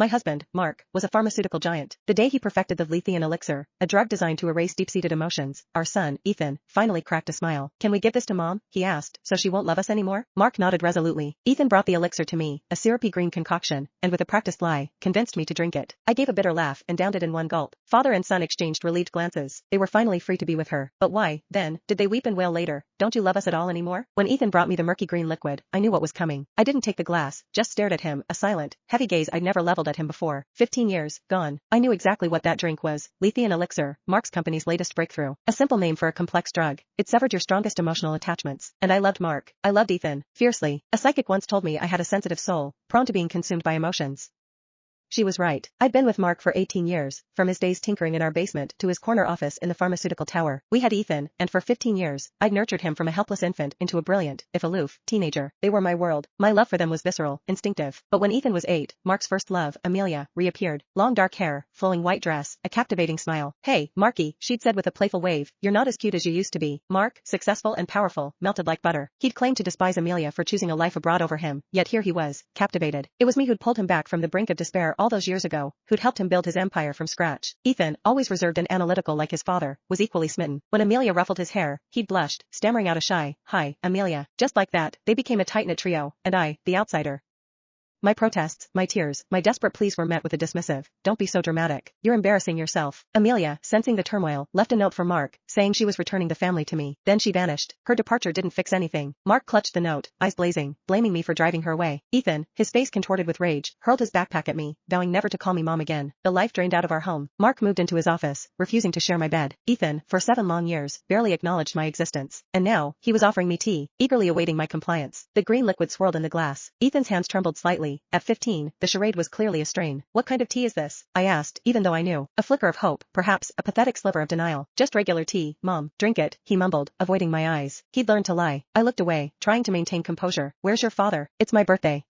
My husband, Mark, was a pharmaceutical giant. The day he perfected the Lethean Elixir, a drug designed to erase deep-seated emotions, our son, Ethan, finally cracked a smile. Can we give this to Mom? He asked, so she won't love us anymore? Mark nodded resolutely. Ethan brought the elixir to me, a syrupy green concoction, and with a practiced lie, convinced me to drink it. I gave a bitter laugh and downed it in one gulp. Father and son exchanged relieved glances. They were finally free to be with her. But why, then, did they weep and wail later? Don't you love us at all anymore? When Ethan brought me the murky green liquid, I knew what was coming. I didn't take the glass, just stared at him, a silent, heavy gaze I'd never leveled at him before. 15 years, gone. I knew exactly what that drink was. Lethean Elixir, Mark's company's latest breakthrough. A simple name for a complex drug. It severed your strongest emotional attachments. And I loved Mark. I loved Ethan. Fiercely. A psychic once told me I had a sensitive soul, prone to being consumed by emotions. She was right. I'd been with Mark for 18 years, from his days tinkering in our basement to his corner office in the pharmaceutical tower. We had Ethan, and for 15 years, I'd nurtured him from a helpless infant into a brilliant, if aloof, teenager. They were my world. My love for them was visceral, instinctive. But when Ethan was 8, Mark's first love, Amelia, reappeared. Long dark hair, flowing white dress, a captivating smile. Hey, Marky, she'd said with a playful wave, you're not as cute as you used to be. Mark, successful and powerful, melted like butter. He'd claimed to despise Amelia for choosing a life abroad over him, yet here he was, captivated. It was me who'd pulled him back from the brink of despair all those years ago, who'd helped him build his empire from scratch. Ethan, always reserved and analytical like his father, was equally smitten. When Amelia ruffled his hair, he'd blushed, stammering out a shy, "Hi, Amelia." Just like that, they became a tight-knit trio, and I, the outsider. My protests, my tears, my desperate pleas were met with a dismissive, "Don't be so dramatic. You're embarrassing yourself." Amelia, sensing the turmoil, left a note for Mark, saying she was returning the family to me. Then she vanished. Her departure didn't fix anything. Mark clutched the note, eyes blazing, blaming me for driving her away. Ethan, his face contorted with rage, hurled his backpack at me, vowing never to call me Mom again. The life drained out of our home. Mark moved into his office, refusing to share my bed. Ethan, for 7 long years, barely acknowledged my existence. And now, he was offering me tea, eagerly awaiting my compliance. The green liquid swirled in the glass. Ethan's hands trembled slightly. At 15, the charade was clearly a strain. "What kind of tea is this?" I asked, even though I knew. A flicker of hope, perhaps, a pathetic sliver of denial. "Just regular tea, Mom." "Drink it," he mumbled, avoiding my eyes. He'd learned to lie. I looked away, trying to maintain composure. "Where's your father?" "It's my birthday."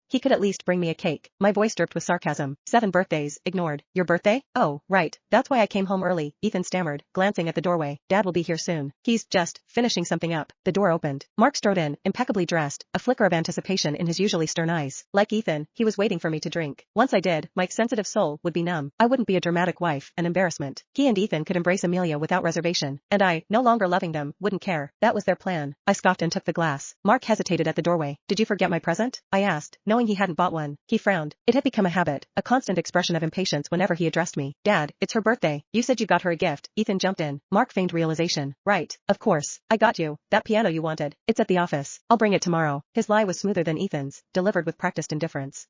He could at least bring me a cake. My voice dripped with sarcasm. 7 birthdays, ignored. "Your birthday? Oh, right. That's why I came home early," Ethan stammered, glancing at the doorway. "Dad will be here soon. He's just finishing something up." The door opened. Mark strode in, impeccably dressed, a flicker of anticipation in his usually stern eyes. Like Ethan, he was waiting for me to drink. Once I did, my sensitive soul would be numb. I wouldn't be a dramatic wife, an embarrassment. He and Ethan could embrace Amelia without reservation, and I, no longer loving them, wouldn't care. That was their plan. I scoffed and took the glass. Mark hesitated at the doorway. "Did you forget my present?" I asked, knowing he hadn't bought one. He frowned. It had become a habit, a constant expression of impatience whenever he addressed me. "Dad, it's her birthday. You said you got her a gift." Ethan jumped in. Mark feigned realization. "Right. Of course. I got you. That piano you wanted. It's at the office. I'll bring it tomorrow." His lie was smoother than Ethan's, delivered with practiced indifference.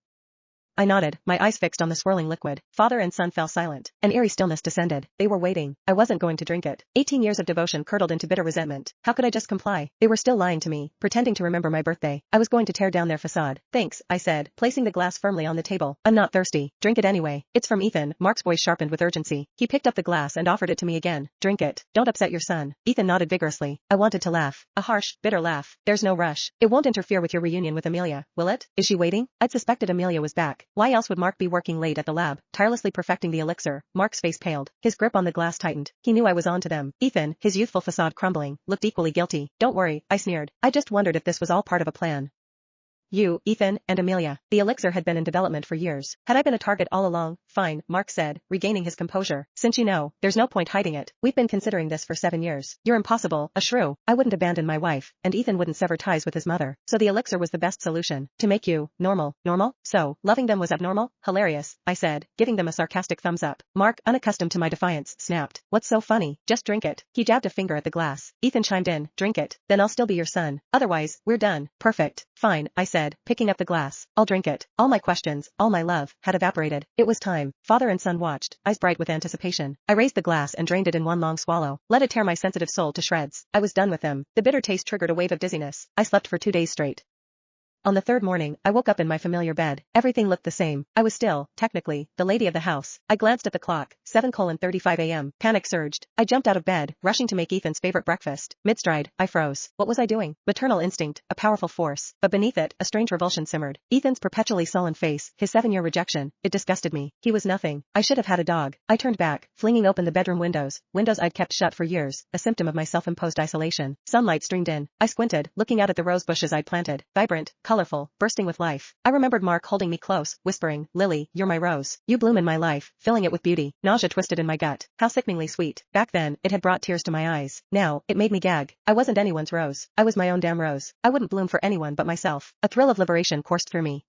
I nodded, my eyes fixed on the swirling liquid. Father and son fell silent. An eerie stillness descended. They were waiting. I wasn't going to drink it. 18 years of devotion curdled into bitter resentment. How could I just comply? They were still lying to me, pretending to remember my birthday. I was going to tear down their facade. "Thanks," I said, placing the glass firmly on the table. "I'm not thirsty." "Drink it anyway. It's from Ethan." Mark's voice sharpened with urgency. He picked up the glass and offered it to me again. "Drink it. Don't upset your son." Ethan nodded vigorously. I wanted to laugh. A harsh, bitter laugh. "There's no rush. It won't interfere with your reunion with Amelia, will it? Is she waiting?" I'd suspected Amelia was back. Why else would Mark be working late at the lab, tirelessly perfecting the elixir? Mark's face paled. His grip on the glass tightened. He knew I was on to them. Ethan, his youthful facade crumbling, looked equally guilty. "Don't worry," I sneered. "I just wondered if this was all part of a plan. You, Ethan, and Amelia." The elixir had been in development for years. Had I been a target all along? "Fine," Mark said, regaining his composure. "Since you know, there's no point hiding it. We've been considering this for 7 years. You're impossible, a shrew. I wouldn't abandon my wife, and Ethan wouldn't sever ties with his mother. So the elixir was the best solution. To make you, normal. Normal? So, loving them was abnormal? Hilarious," I said, giving them a sarcastic thumbs up. Mark, unaccustomed to my defiance, snapped. "What's so funny? Just drink it." He jabbed a finger at the glass. Ethan chimed in. "Drink it. Then I'll still be your son. Otherwise, we're done." "Perfect. Fine," I said, picking up the glass. "I'll drink it." All my questions, all my love, had evaporated. It was time. Father and son watched, eyes bright with anticipation. I raised the glass and drained it in one long swallow. Let it tear my sensitive soul to shreds. I was done with them. The bitter taste triggered a wave of dizziness. I slept for 2 days straight. On the 3rd morning, I woke up in my familiar bed. Everything looked the same. I was still, technically, the lady of the house. I glanced at the clock. 7:35 a.m. Panic surged. I jumped out of bed, rushing to make Ethan's favorite breakfast. Mid-stride, I froze. What was I doing? Maternal instinct, a powerful force. But beneath it, a strange revulsion simmered. Ethan's perpetually sullen face, his 7-year rejection, it disgusted me. He was nothing. I should have had a dog. I turned back, flinging open the bedroom windows I'd kept shut for years, a symptom of my self-imposed isolation. Sunlight streamed in. I squinted, looking out at the rose bushes I'd planted. Vibrant, colorful, colorful, bursting with life. I remembered Mark holding me close, whispering, "Lily, you're my rose. You bloom in my life," filling it with beauty. Nausea twisted in my gut. How sickeningly sweet. Back then, it had brought tears to my eyes. Now, it made me gag. I wasn't anyone's rose. I was my own damn rose. I wouldn't bloom for anyone but myself. A thrill of liberation coursed through me.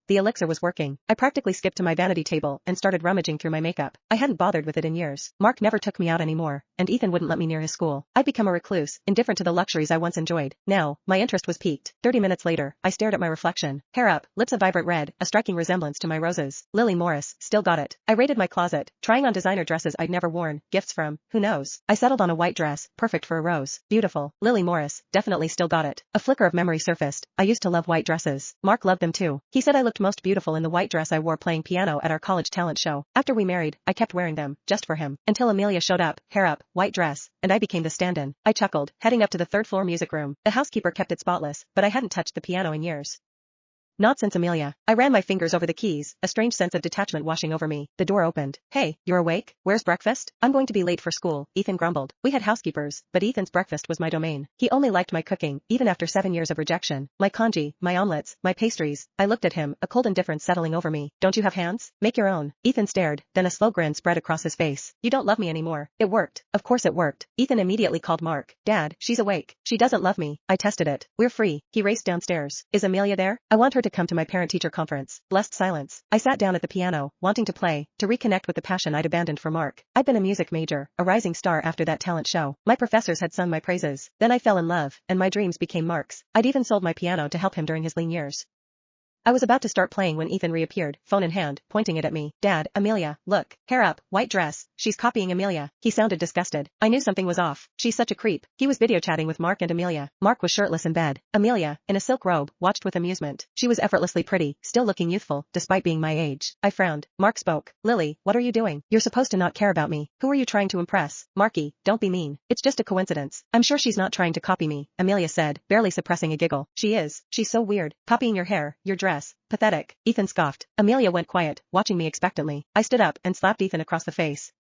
The elixir was working. I practically skipped to my vanity table and started rummaging through my makeup. I hadn't bothered with it in years. Mark never took me out anymore, and Ethan wouldn't let me near his school. I'd become a recluse, indifferent to the luxuries I once enjoyed. Now, my interest was piqued. 30 minutes later, I stared at my reflection. Hair up, lips a vibrant red, a striking resemblance to my roses. Lily Morris, still got it. I raided my closet, trying on designer dresses I'd never worn, gifts from, who knows. I settled on a white dress, perfect for a rose. Beautiful. Lily Morris, definitely still got it. A flicker of memory surfaced. I used to love white dresses. Mark loved them too. He said I looked most beautiful in the white dress I wore playing piano at our college talent show. After we married, I kept wearing them, just for him, until Amelia showed up, hair up, white dress, and I became the stand-in. I chuckled, heading up to the third floor music room. The housekeeper kept it spotless, but I hadn't touched the piano in years. Not since Amelia. I ran my fingers over the keys, a strange sense of detachment washing over me. The door opened. "Hey, you're awake? Where's breakfast?" "I'm going to be late for school," Ethan grumbled. We had housekeepers, but Ethan's breakfast was my domain. He only liked my cooking, even after 7 years of rejection. My congee, my omelets, my pastries. I looked at him, a cold indifference settling over me. "Don't you have hands? Make your own." Ethan stared, then a slow grin spread across his face. "You don't love me anymore." It worked. Of course it worked. Ethan immediately called Mark. "Dad, she's awake. She doesn't love me." I tested it. "We're free." He raced downstairs. "Is Amelia there? I want her to come to my parent-teacher conference." Blessed silence. I sat down at the piano, wanting to play, to reconnect with the passion I'd abandoned for Mark. I'd been a music major, a rising star after that talent show. My professors had sung my praises. Then I fell in love, and my dreams became Mark's. I'd even sold my piano to help him during his lean years. I was about to start playing when Ethan reappeared, phone in hand, pointing it at me. "Dad, Amelia, look. Hair up, white dress. She's copying Amelia." He sounded disgusted. I knew something was off. "She's such a creep." He was video chatting with Mark and Amelia. Mark was shirtless in bed. Amelia, in a silk robe, watched with amusement. She was effortlessly pretty, still looking youthful, despite being my age. I frowned. Mark spoke. "Lily, what are you doing? You're supposed to not care about me. Who are you trying to impress?" "Marky, don't be mean. It's just a coincidence." "I'm sure she's not trying to copy me," Amelia said, barely suppressing a giggle. "She is. She's so weird. Copying your hair, your dress. Pathetic." Ethan scoffed. Amelia went quiet, watching me expectantly. I stood up and slapped Ethan across the face.